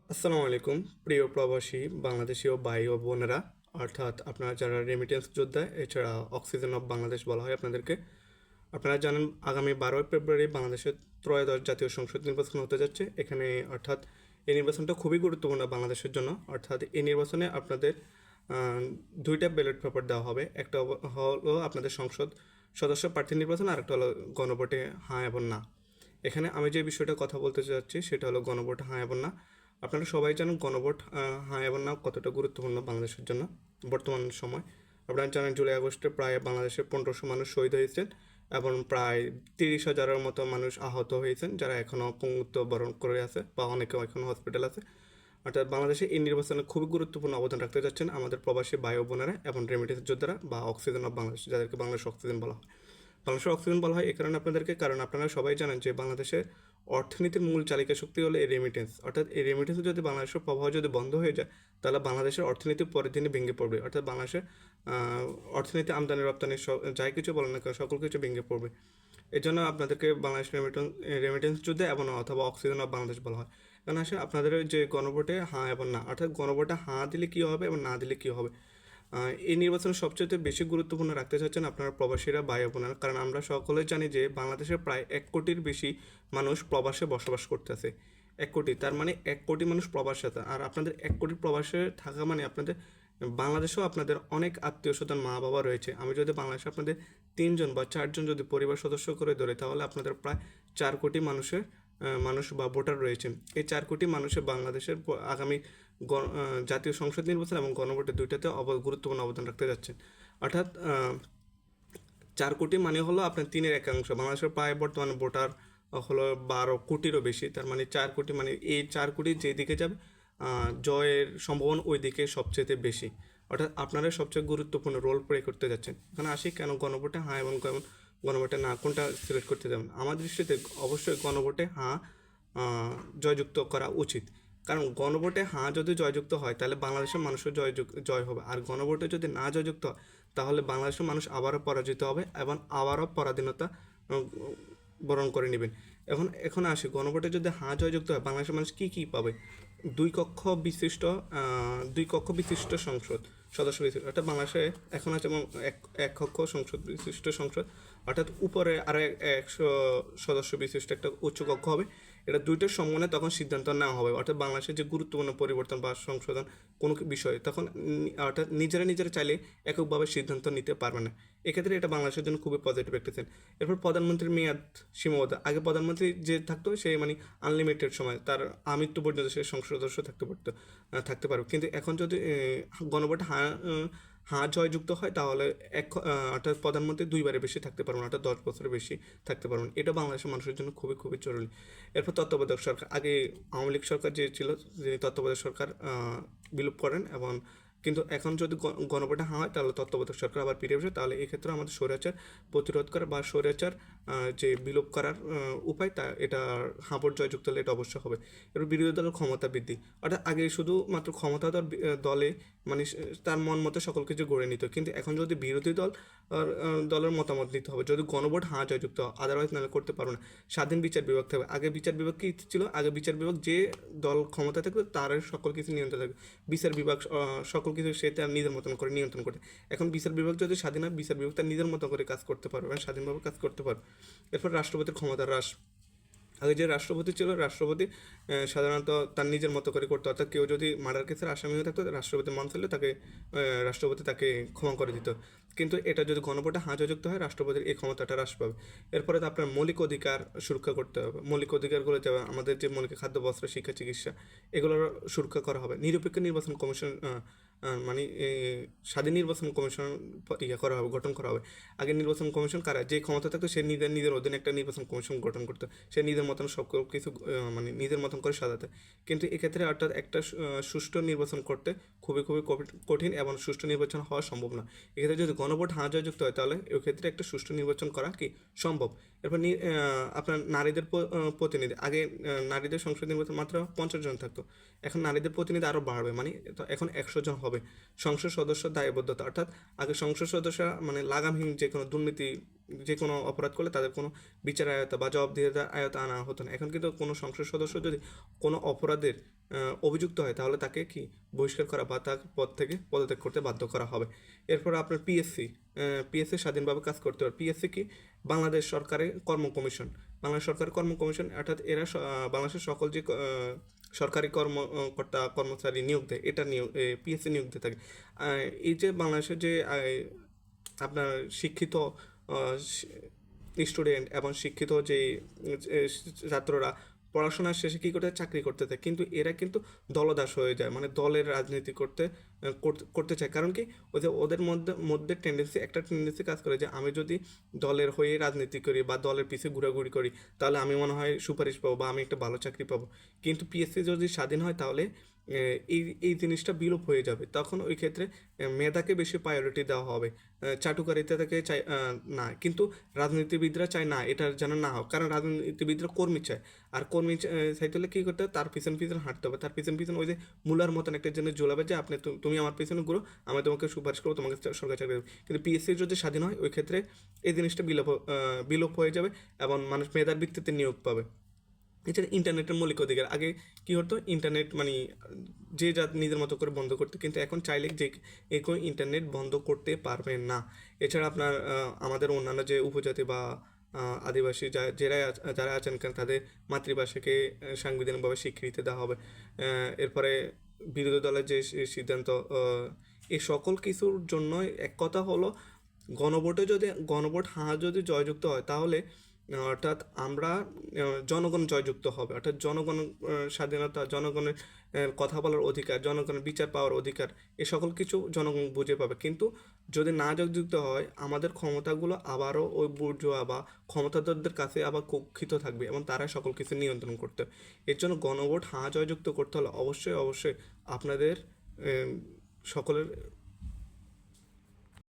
আসসালামু আলাইকুম প্রিয় প্রবাসী বাংলাদেশি ও ভাই ও বোনেরা, অর্থাৎ আপনারা যারা রেমিটেন্স যোদ্ধা, এছাড়া অক্সিজেন অফ বাংলাদেশ বলা হয় আপনাদেরকে। আপনারা জানেন আগামী 12 ফেব্রুয়ারি বাংলাদেশের ত্রয়োদশ জাতীয় সংসদ নির্বাচন হতে যাচ্ছে এখানে। অর্থাৎ এই নির্বাচনটা খুবই গুরুত্বপূর্ণ বাংলাদেশের জন্য। অর্থাৎ এই নির্বাচনে আপনাদের দুইটা ব্যালট পেপার দেওয়া হবে। একটা হলো আপনাদের সংসদ সদস্য প্রার্থী নির্বাচন, আর একটা হলো গণভোটে হ্যাঁ এবং না। এখানে আমি যে বিষয়টা কথা বলতে চাচ্ছি সেটা হলো গণভোট হ্যাঁ এবং না। আপনারা সবাই জানেন গণভোট হ্যাঁ এবং না কতটা গুরুত্বপূর্ণ বাংলাদেশের জন্য বর্তমান সময়। আপনারা জানেন জুলাই আগস্টে প্রায় বাংলাদেশে 1500 মানুষ শহীদ হয়েছেন এবং প্রায় 30,000-এর মতো মানুষ আহত হয়েছেন, যারা এখনও পঙ্গুত্ব বরণ করে আছে বা অনেকেও এখনও হসপিটাল আছে। অর্থাৎ বাংলাদেশে এই নির্বাচনে খুবই গুরুত্বপূর্ণ অবদান রাখতে যাচ্ছেন আমাদের প্রবাসী ভাই ও বোনেরা এবং রেমিটেন্স যোদ্ধারা বা অক্সিজেন অফ বাংলাদেশ, যাদেরকে বাংলাদেশ অক্সিজেন বলা হয়। বাংলাদেশের অক্সিজেন বলা হয় এই কারণে আপনাদেরকে, কারণ আপনারা সবাই জানেন যে বাংলাদেশের অর্থনীতির মূল চালিকা শক্তি হলো এই রেমিটেন্স। অর্থাৎ এই রেমিটেন্স যদি বাংলাদেশের প্রবাহ যদি বন্ধ হয়ে যায়, তাহলে বাংলাদেশের অর্থনীতি পরের দিনে ভেঙে পড়বে। অর্থাৎ বাংলাদেশের অর্থনীতি, আমদানি রপ্তানি যাই কিছু বলেন না কেন, সকল কিছু ভেঙে পড়বে। এই জন্য আপনাদেরকে বাংলাদেশ রেমিটেন্স যুদ্ধে এবং অথবা অক্সিজেন অফ বাংলাদেশ বলা হয়। কারণ আসলে আপনাদের যে গণভোটে হাঁ এবং না, অর্থাৎ গণভোটে হাঁ দিলে কী হবে এবং না দিলে কী হবে, এই নির্বাচনে সবচেয়ে বেশি গুরুত্বপূর্ণ রাখতে চাচ্ছেন আপনারা প্রবাসীরা ভাই বোনেরা। কারণ আমরা সকলে জানি যে বাংলাদেশের প্রায় 1 কোটির বেশি মানুষ প্রবাসে বসবাস করতেছে। 1 কোটি, তার মানে 1 কোটি মানুষ প্রবাসে আছে। আর আপনাদের 1 কোটি প্রবাসে থাকা মানে আপনাদের বাংলাদেশেও আপনাদের অনেক আত্মীয় স্বজন মা বাবা রয়েছে। আমি যদি বাংলাদেশে আপনাদের 3জন বা 4জন যদি পরিবার সদস্য করে ধরে, তাহলে আপনাদের প্রায় 4 কোটি মানুষ বা ভোটার রয়েছে। এই 4 কোটি মানুষের বাংলাদেশের আগামী জাতীয় সংসদ নির্বাচন এবং গণভোটে দুইটাতে গুরুত্বপূর্ণ অবদান রাখতে যাচ্ছেন। অর্থাৎ 4 কোটি মানে হলো আপনার 1/3। বাংলাদেশের প্রায় বর্তমানে ভোটার হলো 12 কোটিরও বেশি। তার মানে 4 কোটি, মানে এই 4 কোটি যেদিকে যাবে জয়ের সম্ভাবনা ওই দিকে সবচেয়ে বেশি। অর্থাৎ আপনারা সবচেয়ে গুরুত্বপূর্ণ রোল প্লে করতে যাচ্ছেন। এখানে আসি কেন গণভোটে হ্যাঁ এবং গণভোটে না কোনটা সিলেক্ট করতে যাবেন। আমার দৃষ্টিতে অবশ্যই গণভোটে হ্যাঁ জয়যুক্ত করা উচিত। কারণ গণভোটে হ্যাঁ যদি জয়যুক্ত হয়, তাহলে বাংলাদেশের মানুষও জয় হবে। আর গণভোটে যদি না জয়যুক্ত হয়, তাহলে বাংলাদেশের মানুষ আবারও পরাজিত হবে এবং আবারও পরাধীনতা বরণ করে নেবেন। এখন আসি গণভোটে যদি হ্যাঁ জয়যুক্ত হয়, বাংলাদেশের মানুষ কী পাবে। দুই কক্ষ বিশিষ্ট সংসদ সদস্য বিশিষ্ট, অর্থাৎ বাংলাদেশে এখন আছে এবং এক কক্ষ সংসদ বিশিষ্ট সংসদ, অর্থাৎ উপরে আরও 100 সদস্য বিশিষ্ট একটা উচ্চ কক্ষ হবে। এটা দুইটার সম্মানে তখন সিদ্ধান্ত নেওয়া হবে। অর্থাৎ বাংলাদেশের যে গুরুত্বপূর্ণ পরিবর্তন বা সংশোধন কোনো বিষয়ে তখন অর্থাৎ নিজেরা চাইলে এককভাবে সিদ্ধান্ত নিতে পারবে না। এক্ষেত্রে এটা বাংলাদেশের জন্য খুবই পজিটিভ একটা সেন। এরপর প্রধানমন্ত্রীর মেয়াদ সীমাবদ্ধ। আগে প্রধানমন্ত্রী যে থাকতো সে মানে আনলিমিটেড সময়, তার আমৃত্যু পর্যন্ত সে সংসদ সদস্য থাকতে পারবে। কিন্তু এখন যদি গণভোটে হ্যাঁ জয়যুক্ত হয়, তাহলে অর্থাৎ প্রধানমন্ত্রী 2বারের বেশি থাকতে পারবেন, অর্থাৎ 10 বছরের বেশি থাকতে পারবেন। এটা বাংলাদেশের মানুষের জন্য খুবই খুবই জরুরি। এরপর তত্ত্বাবধায়ক সরকার। আগে আওয়ামী লীগ সরকার যে ছিল, যে তত্ত্বাবধায়ক সরকার বিলোপ করেন, এবং কিন্তু এখন যদি গণভোটে হ্যাঁ হয়, তাহলে তত্ত্বাবধায়ক সরকার আবার ফিরে আসে। তাহলে এক্ষেত্রে আমাদের স্বৈরাচার প্রতিরোধ করা বা স্বৈরাচার যে বিলোপ করার উপায়, তা এটা হ্যাঁ ভোট জয়যুক্ত হলে এটা অবশ্য হবে। এবার বিরোধী দলের ক্ষমতা বৃদ্ধি। অর্থাৎ আগে শুধুমাত্র ক্ষমতাধর দলে মানে তার মন মতো সকল কিছু গড়ে নিত, কিন্তু এখন যদি বিরোধী দলের মতামত নিতে হবে। যদি গণভোট হ্যাঁ জয়যুক্ত হয়, আদারওয়াইজ নাহলে করতে পারবে না। স্বাধীন বিচার বিভাগ থাকবে। আগে বিচার বিভাগ কী ছিল? আগে বিচার বিভাগ যে দল ক্ষমতা থাকবে তার সকল কিছু নিয়ন্ত্রণ থাকবে। বিচার বিভাগ সকল কিছু সে তার নিজের মতন করে নিয়ন্ত্রণ করে। এখন বিচার বিভাগ যদি স্বাধীন হয়, বিচার বিভাগ তার নিজের মতো করে কাজ করতে পারবে, স্বাধীনভাবে কাজ করতে পারবে। এরপর রাষ্ট্রপতির ক্ষমতা হ্রাস। আগে যে রাষ্ট্রপতি ছিল, রাষ্ট্রপতি সাধারণত তার নিজের মতো করে করতো। অর্থাৎ কেউ যদি মার্ডার কেসের আসামি হয়ে থাকতো, রাষ্ট্রপতি মন চাইলে রাষ্ট্রপতি তাকে ক্ষমা করে দিত। কিন্তু এটা যদি গণভোটে হ্যাঁ জয়যুক্ত হয়, রাষ্ট্রপতির এই ক্ষমতাটা হ্রাস পাবে। এরপরে তো আপনার মৌলিক অধিকার সুরক্ষা করতে হবে। মৌলিক অধিকারগুলো যেমন আমাদের যে মৌলিক খাদ্য, বস্ত্র, শিক্ষা, চিকিৎসা, এগুলোর সুরক্ষা করা হবে। নিরপেক্ষ নির্বাচন কমিশন মানে স্বাধীন নির্বাচন কমিশন করা হবে, গঠন করা হবে। আগে নির্বাচন কমিশন কারা যে ক্ষমতা থাকতো, সে নিজের অধীনে একটা নির্বাচন কমিশন গঠন করতো, সে নিজের মতন সব কিছু মানে নিজের মতন করে সাজাতে। কিন্তু এক্ষেত্রে অর্থাৎ একটা সুষ্ঠু নির্বাচন করতে খুবই খুবই কঠিন এবং সুষ্ঠু নির্বাচন হওয়া সম্ভব না। এক্ষেত্রে যদি গণভোট হ্যাঁ জয়যুক্ত হয়, তাহলে এক্ষেত্রে একটা সুষ্ঠু নির্বাচন করা কি সম্ভব। এরপর আপনার নারীদের প্রতিনিধি। আগে নারীদের সংসদ নির্বাচন মাত্র 50 জন থাকতো, এখন নারীদের প্রতিনিধি আরও বাড়বে, মানে এখন 100 জন হবে। সংসদ সদস্য দায়বদ্ধতা। অর্থাৎ আগে সংসদ সদস্য মানে লাগামহীন যে কোনো দুর্নীতি, যে কোনো অপরাধ করলে তাদের কোনো বিচার আয়ত্ত বা জবাবদিহিতার আয়ত্ত আনা হতো না। এখন কিন্তু কোনো সংসদ সদস্য যদি কোনো অপরাধের অভিযুক্ত হয় তাহলে তাকে কি বহিষ্কার করা বা তার পদ থেকে পদত্যাগ করতে বাধ্য করা হবে। এরপর আপনার পিএসসি স্বাধীনভাবে কাজ করতে পারে। পিএসসি কি বাংলাদেশ সরকারের কর্ম কমিশন। বাংলাদেশ সরকারের কর্ম কমিশন অর্থাৎ এরা বাংলাদেশের সকল যে সরকারি কর্মকর্তা কর্মচারী নিয়োগ দেয়, এটা পিএসসি নিয়োগ দিয়ে থাকে। এই যে বাংলাদেশের যে আপনার শিক্ষিত স্টুডেন্ট এবং শিক্ষিত যে ছাত্ররা পড়াশোনার শেষে কী করতে চাকরি করতে থাকে, কিন্তু এরা কিন্তু দলদাস হয়ে যায়, মানে দলের রাজনীতি করতে চায়। কারণ কি ওই যে ওদের মধ্যে একটা টেন্ডেন্সি কাজ করে যে আমি যদি দলের হয়ে রাজনীতি করি বা দলের পিছিয়ে ঘোরাঘুরি করি তাহলে আমি মনে হয় সুপারিশ পাবো বা আমি একটা ভালো চাকরি পাবো। কিন্তু পিএসসি যদি স্বাধীন হয় তাহলে এই জিনিসটা বিলোপ হয়ে যাবে। তখন ওই ক্ষেত্রে মেধাকে বেশি প্রায়োরিটি দেওয়া হবে, চাটুকারিতাকে চাই না। কিন্তু রাজনীতিবিদরা চায় না এটা যেন না হোক, কারণ রাজনীতিবিদরা কর্মী চায়। আর কর্মী চাইতে হলে কী করতে হবে, তার পিছন হাঁটতে হবে। তার পিছন ওই যে মূলার মতন একটা জন্য ঝোলাবে যে তুমি আমার পিছনে ঘুরো, আমি তোমাকে সুপারিশ করবো, তোমাকে সরকারি চাকরি দেবো। কিন্তু পিএসসি যদি স্বাধীন হয় ওই ক্ষেত্রে এই জিনিসটা বিলোপ হয়ে যাবে এবং মানুষ মেধার ভিত্তিতে নিয়োগ পাবে। এছাড়া ইন্টারনেটের মৌলিক অধিকার। আগে কী হতো, ইন্টারনেট মানে যে যা নিজের মতো করে বন্ধ করতো, কিন্তু এখন চাইলে যে কেউ ইন্টারনেট বন্ধ করতে পারবে না। এছাড়া আপনার আমাদের অন্যান্য যে উপজাতি বা আদিবাসী যারা আছেন তাদের মাতৃভাষাকে সাংবিধানিকভাবে স্বীকৃতি দেওয়া হবে। এরপরে বিরোধী দলের যে সিদ্ধান্ত, এই সকল কিছুর জন্য এক কথা হলো গণভোট হ্যাঁ যদি জয়যুক্ত হয় তাহলে অর্থাৎ আমরা জনগণ জয়যুক্ত হবে, অর্থাৎ জনগণ স্বাধীনতা, জনগণের কথা বলার অধিকার, জনগণের বিচার পাওয়ার অধিকার, এ সকল কিছু জনগণ বুঝে পাবে। কিন্তু যদি না জয়যুক্ত হয় আমাদের ক্ষমতাগুলো আবারও ওই বুর্জোয়া বা ক্ষমতাধরদের কাছে আবার কক্ষিত থাকবে এবং তারা সকল কিছু নিয়ন্ত্রণ করতে হবে। এর জন্য গণভোট হ্যাঁ জয়যুক্ত করতে হলে অবশ্যই আপনাদের সকলের